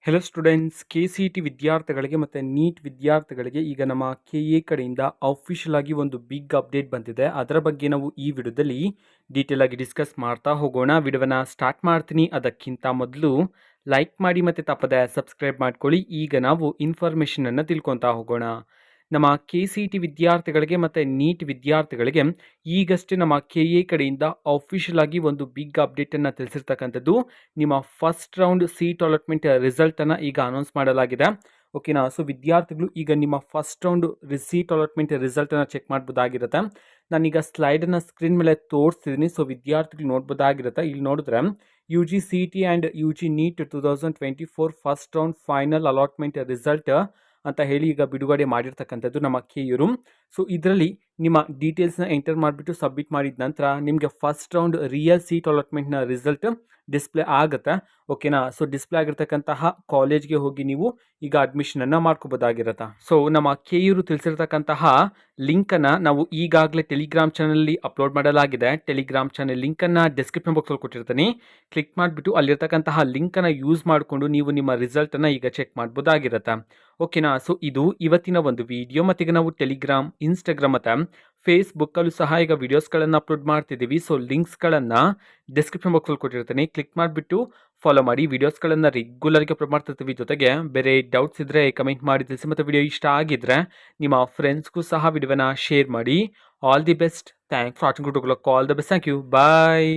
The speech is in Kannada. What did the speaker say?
ಹೆಲೋ ಸ್ಟೂಡೆಂಟ್ಸ್, KCET ವಿದ್ಯಾರ್ಥಿಗಳಿಗೆ ಮತ್ತು ನೀಟ್ ವಿದ್ಯಾರ್ಥಿಗಳಿಗೆ ಈಗ ನಮ್ಮ KA ಕಡೆಯಿಂದ ಅಫಿಷಿಯಲ್ ಆಗಿ ಒಂದು ಬಿಗ್ ಅಪ್ಡೇಟ್ ಬಂದಿದೆ. ಅದರ ಬಗ್ಗೆ ನಾವು ಈ ವಿಡಿಯೋದಲ್ಲಿ ಡೀಟೇಲ್ ಆಗಿ ಡಿಸ್ಕಸ್ ಮಾಡ್ತಾ ಹೋಗೋಣ. ವಿಡಿಯೋನ ಸ್ಟಾರ್ಟ್ ಮಾಡ್ತೀನಿ. ಅದಕ್ಕಿಂತ ಮೊದಲು ಲೈಕ್ ಮಾಡಿ ಮತ್ತು ತಪ್ಪದೆ ಸಬ್ಸ್ಕ್ರೈಬ್ ಮಾಡ್ಕೊಳ್ಳಿ. ಈಗ ನಾವು ಇನ್ಫಾರ್ಮೇಷನನ್ನು ತಿಳ್ಕೊತಾ ಹೋಗೋಣ. ನಮ್ಮ KCET ವಿದ್ಯಾರ್ಥಿಗಳಿಗೆ ಮತ್ತು ನೀಟ್ ವಿದ್ಯಾರ್ಥಿಗಳಿಗೆ ಈಗಷ್ಟೇ ನಮ್ಮ KA ಕಡೆಯಿಂದ ಅಫಿಷಿಯಲ್ ಆಗಿ ಒಂದು ಬಿಗ್ ಅಪ್ಡೇಟನ್ನು ತಿಳಿಸಿರ್ತಕ್ಕಂಥದ್ದು. ನಿಮ್ಮ ಫಸ್ಟ್ ರೌಂಡ್ ಸೀಟ್ ಅಲಾಟ್ಮೆಂಟ್ ರಿಸಲ್ಟನ್ನು ಈಗ ಅನೌನ್ಸ್ ಮಾಡಲಾಗಿದೆ. ಓಕೆನಾ. ಸೊ ವಿದ್ಯಾರ್ಥಿಗಳು ಈಗ ನಿಮ್ಮ ಫಸ್ಟ್ ರೌಂಡ್ ಸೀಟ್ ಅಲಾಟ್ಮೆಂಟ್ ರಿಸಲ್ಟನ್ನು ಚೆಕ್ ಮಾಡ್ಬೋದಾಗಿರುತ್ತೆ. ನಾನೀಗ ಸ್ಲೈಡನ್ನು ಸ್ಕ್ರೀನ್ ಮೇಲೆ ತೋರಿಸ್ತಿದ್ದೀನಿ. ಸೊ ವಿದ್ಯಾರ್ಥಿಗಳು ನೋಡ್ಬೋದಾಗಿರುತ್ತೆ. ಇಲ್ಲಿ ನೋಡಿದ್ರೆ UGCET and UG NEET 2024 first round final allotment result ಅಂತ ಹೇಳಿ ಈಗ ಬಿಡುಗಡೆ ಮಾಡಿರ್ತಕ್ಕಂಥದ್ದು ನಮ್ಮ KU. ಸೊ ಇದರಲ್ಲಿ ನಿಮ್ಮ ಡೀಟೇಲ್ಸ್ನ ಎಂಟರ್ ಮಾಡಿಬಿಟ್ಟು ಸಬ್ಮಿಟ್ ಮಾಡಿದ ನಂತರ ನಿಮಗೆ ಫಸ್ಟ್ ರೌಂಡ್ ರಿಯಲ್ ಸೀಟ್ ಅಲಾಟ್ಮೆಂಟ್ನ ರಿಸಲ್ಟ್ ಡಿಸ್ಪ್ಲೇ ಆಗುತ್ತೆ. ಓಕೆನಾ. ಸೊ ಡಿಸ್ಪ್ಲೇ ಆಗಿರ್ತಕ್ಕಂತಹ ಕಾಲೇಜ್ಗೆ ಹೋಗಿ ನೀವು ಈಗ ಅಡ್ಮಿಷನನ್ನು ಮಾಡ್ಕೋಬೋದಾಗಿರುತ್ತೆ. ಸೊ ನಮ್ಮ KU ತಿಳಿಸಿರ್ತಕ್ಕಂತಹ ಲಿಂಕನ್ನು ನಾವು ಈಗಾಗಲೇ ಟೆಲಿಗ್ರಾಮ್ ಚಾನಲಲ್ಲಿ ಅಪ್ಲೋಡ್ ಮಾಡಲಾಗಿದೆ. ಟೆಲಿಗ್ರಾಮ್ ಚಾನಲ್ ಲಿಂಕನ್ನು ಡಿಸ್ಕ್ರಿಪ್ಷನ್ ಬಾಕ್ಸಲ್ಲಿ ಕೊಟ್ಟಿರ್ತೀನಿ. ಕ್ಲಿಕ್ ಮಾಡಿಬಿಟ್ಟು ಅಲ್ಲಿರ್ತಕ್ಕಂತಹ ಲಿಂಕನ್ನು ಯೂಸ್ ಮಾಡಿಕೊಂಡು ನೀವು ನಿಮ್ಮ ರಿಸಲ್ಟನ್ನು ಈಗ ಚೆಕ್ ಮಾಡ್ಬೋದಾಗಿರುತ್ತೆ. ಓಕೆನಾ. ಸೊ ಇದು ಇವತ್ತಿನ ಒಂದು ವಿಡಿಯೋ. ಮತ್ತೀಗ ನಾವು ಟೆಲಿಗ್ರಾಮ್, ಇನ್ಸ್ಟಾಗ್ರಾಮ್ ಮತ್ತು ಫೇಸ್ಬುಕ್ಕಲ್ಲೂ ಸಹ ಈಗ ವಿಡಿಯೋಸ್ಗಳನ್ನು ಅಪ್ಲೋಡ್ ಮಾಡ್ತಿದ್ದೀವಿ. ಸೊ ಲಿಂಕ್ಸ್ಗಳನ್ನು ಡಿಸ್ಕ್ರಿಪ್ಷನ್ ಬಾಕ್ಸಲ್ಲಿ ಕೊಟ್ಟಿರ್ತೀನಿ. ಕ್ಲಿಕ್ ಮಾಡಿಬಿಟ್ಟು ಫಾಲೋ ಮಾಡಿ. ವಿಡಿಯೋಸ್ಗಳನ್ನು ರೆಗ್ಯುಲರ್ಗೆ ಅಪ್ಲೋಡ್ ಮಾಡ್ತಿರ್ತೀವಿ. ಜೊತೆಗೆ ಬೇರೆ ಡೌಟ್ಸ್ ಇದ್ದರೆ ಕಮೆಂಟ್ ಮಾಡಿ ತಿಳಿಸಿ. ಮತ್ತು ವಿಡಿಯೋ ಇಷ್ಟ ಆಗಿದ್ದರೆ ನಿಮ್ಮ ಫ್ರೆಂಡ್ಸ್ಗೂ ಸಹ ವಿಡಿಯೋನ ಶೇರ್ ಮಾಡಿ. All the best. Thanks for watching. All the best. Thank you. Bye.